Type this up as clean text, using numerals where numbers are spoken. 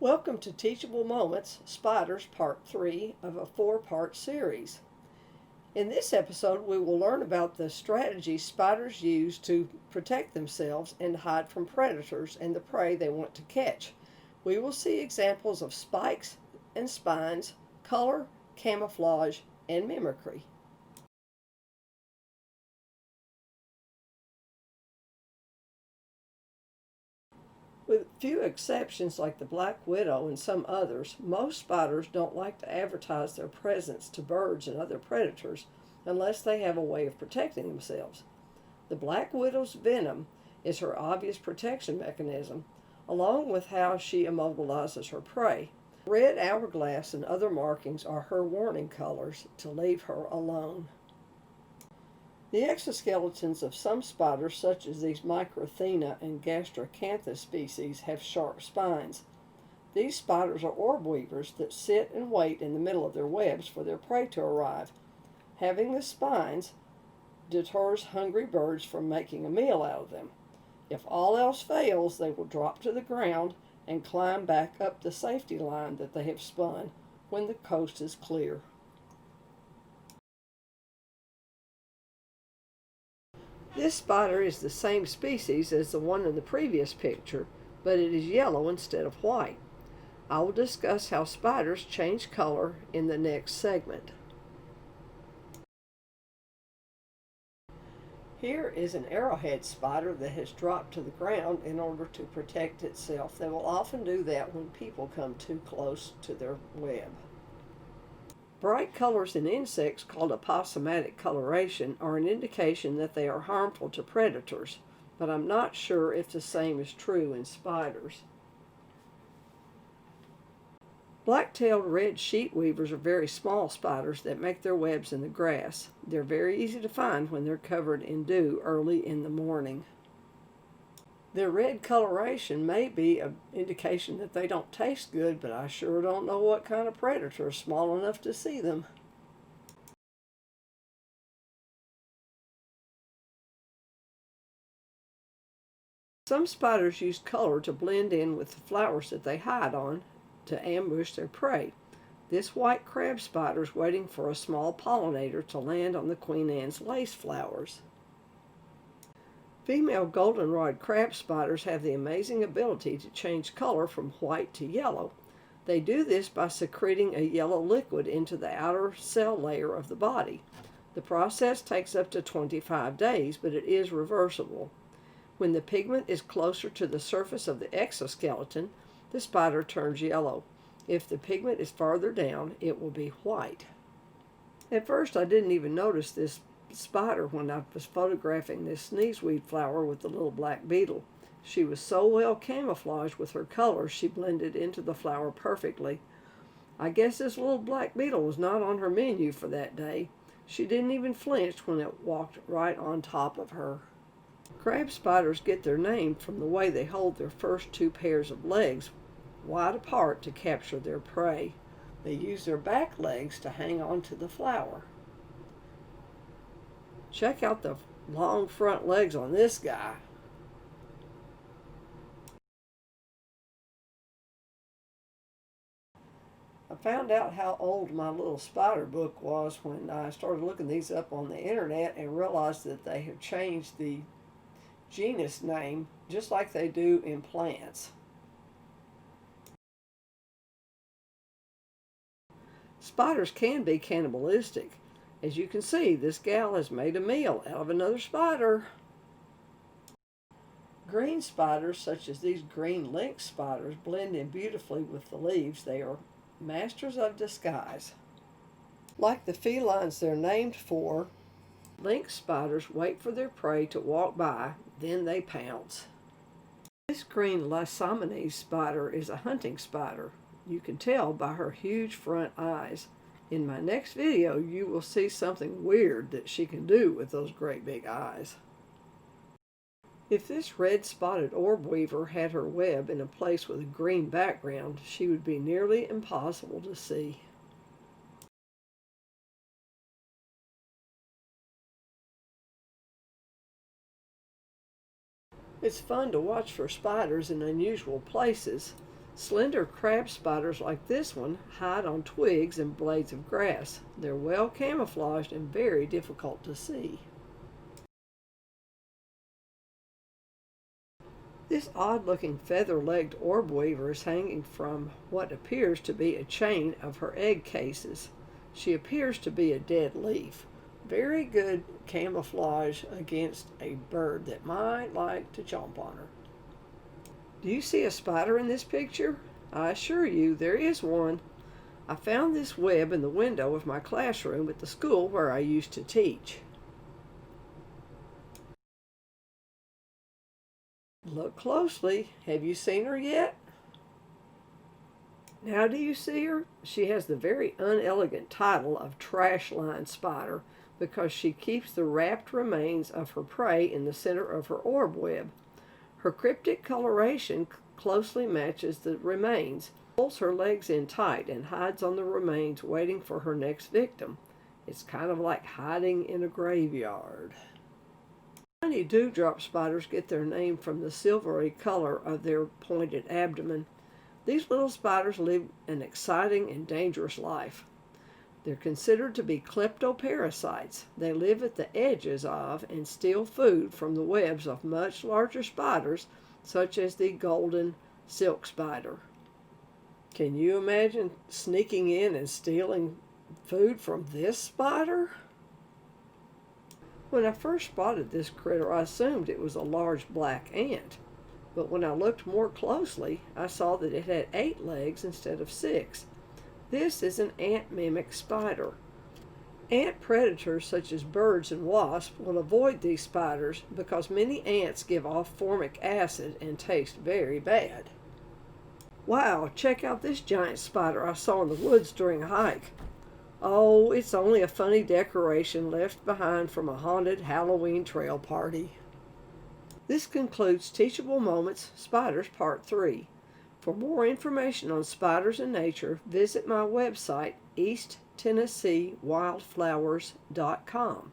Welcome to Teachable Moments, Spiders, Part 3 of a 4-part series. In this episode, we will learn about the strategies spiders use to protect themselves and hide from predators and the prey they want to catch. We will see examples of spikes and spines, color, camouflage, and mimicry. With few exceptions like the black widow and some others, most spiders don't like to advertise their presence to birds and other predators unless they have a way of protecting themselves. The black widow's venom is her obvious protection mechanism, along with how she immobilizes her prey. Red hourglass and other markings are her warning colors to leave her alone. The exoskeletons of some spiders, such as these Microthena and Gastrocanthus species, have sharp spines. These spiders are orb weavers that sit and wait in the middle of their webs for their prey to arrive. Having the spines deters hungry birds from making a meal out of them. If all else fails, they will drop to the ground and climb back up the safety line that they have spun when the coast is clear. This spider is the same species as the one in the previous picture, but it is yellow instead of white. I will discuss how spiders change color in the next segment. Here is an arrowhead spider that has dropped to the ground in order to protect itself. They will often do that when people come too close to their web. Bright colors in insects, called aposematic coloration, are an indication that they are harmful to predators, but I'm not sure if the same is true in spiders. Black-tailed red sheet weavers are very small spiders that make their webs in the grass. They're very easy to find when they're covered in dew early in the morning. Their red coloration may be an indication that they don't taste good, but I sure don't know what kind of predator is small enough to see them. Some spiders use color to blend in with the flowers that they hide on to ambush their prey. This white crab spider is waiting for a small pollinator to land on the Queen Anne's lace flowers. Female goldenrod crab spiders have the amazing ability to change color from white to yellow. They do this by secreting a yellow liquid into the outer cell layer of the body. The process takes up to 25 days, but it is reversible. When the pigment is closer to the surface of the exoskeleton, the spider turns yellow. If the pigment is farther down, it will be white. At first, I didn't even notice this spider when I was photographing this sneezeweed flower with the little black beetle. She was so well camouflaged with her colors, she blended into the flower perfectly. I guess this little black beetle was not on her menu for that day. She didn't even flinch when it walked right on top of her. Crab spiders get their name from the way they hold their first two pairs of legs wide apart to capture their prey. They use their back legs to hang on to the flower. Check out the long front legs on this guy. I found out how old my little spider book was when I started looking these up on the internet and realized that they have changed the genus name just like they do in plants. Spiders can be cannibalistic. As you can see, this gal has made a meal out of another spider. Green spiders, such as these green lynx spiders, blend in beautifully with the leaves. They are masters of disguise. Like the felines they're named for, lynx spiders wait for their prey to walk by, then they pounce. This green Lysomenes spider is a hunting spider. You can tell by her huge front eyes. In my next video, you will see something weird that she can do with those great big eyes. If this red spotted orb weaver had her web in a place with a green background, she would be nearly impossible to see. It's fun to watch for spiders in unusual places. Slender crab spiders like this one hide on twigs and blades of grass. They're well camouflaged and very difficult to see. This odd-looking feather-legged orb weaver is hanging from what appears to be a chain of her egg cases. She appears to be a dead leaf. Very good camouflage against a bird that might like to chomp on her. Do you see a spider in this picture? I assure you there is one. I found this web in the window of my classroom at the school where I used to teach. Look closely. Have you seen her yet? Now do you see her? She has the very unelegant title of trash line spider because she keeps the wrapped remains of her prey in the center of her orb web. Her cryptic coloration closely matches the remains, pulls her legs in tight, and hides on the remains waiting for her next victim. It's kind of like hiding in a graveyard. Tiny dewdrop spiders get their name from the silvery color of their pointed abdomen. These little spiders live an exciting and dangerous life. They're considered to be kleptoparasites. They live at the edges of and steal food from the webs of much larger spiders, such as the golden silk spider. Can you imagine sneaking in and stealing food from this spider? When I first spotted this critter, I assumed it was a large black ant. But when I looked more closely, I saw that it had 8 legs instead of 6. This is an ant mimic spider. Ant predators such as birds and wasps will avoid these spiders because many ants give off formic acid and taste very bad. Wow, check out this giant spider I saw in the woods during a hike. Oh, it's only a funny decoration left behind from a haunted Halloween trail party. This concludes Teachable Moments Spiders Part 3. For more information on spiders and nature, visit my website, easttennesseewildflowers.com.